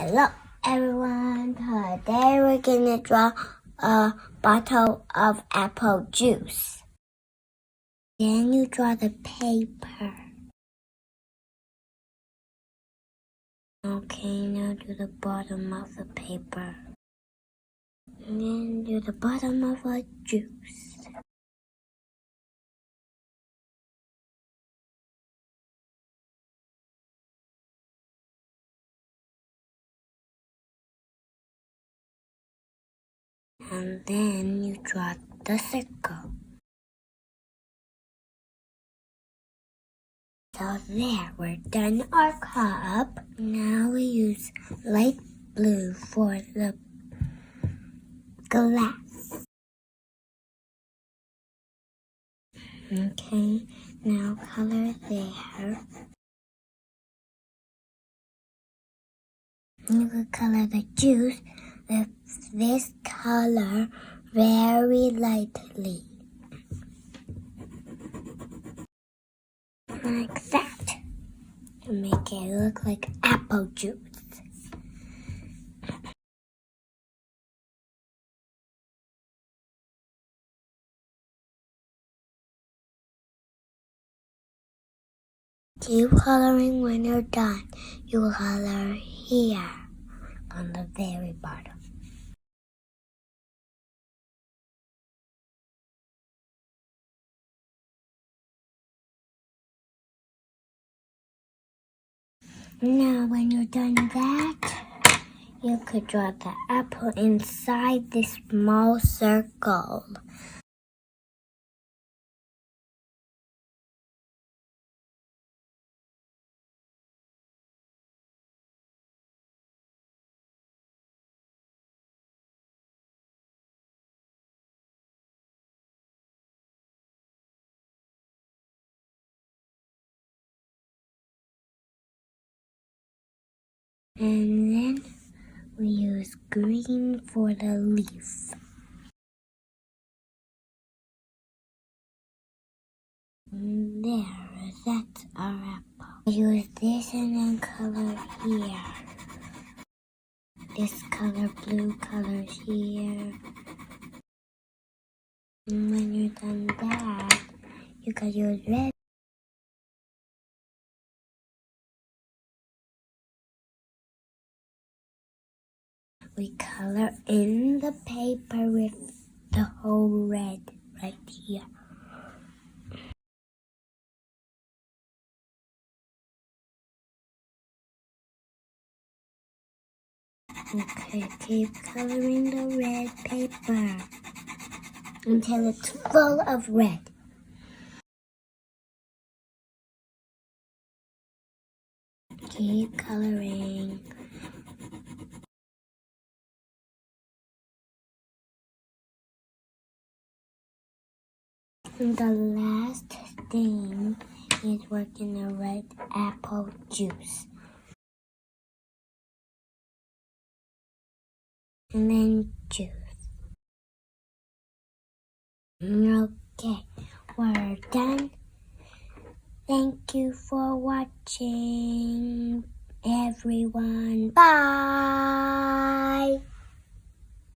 Hello everyone, today we're gonna draw a bottle of apple juice. Then you draw the paper. Okay, now do the bottom of the paper. And then do the bottom of a juice. And then you draw the circle. So there, we're done our cup. Now we use light blue for the glass. Okay, now color there. You can color the juice with this color very lightly. Like that. To make it look like apple juice. Keep coloring when you're done. You will color here on the very bottom. Now when you're done that, you could draw the apple inside this small circle. And then we use green for the leaf. There, that's our apple. I use this and then color here. This color, blue colors here. And when you're done that, you can use red. We color in the paper with the whole red right here. Okay, keep coloring the red paper until it's full of red. Keep coloring. And the last thing is working the red apple juice. And then juice. Okay, we're done. Thank you for watching, everyone. Bye!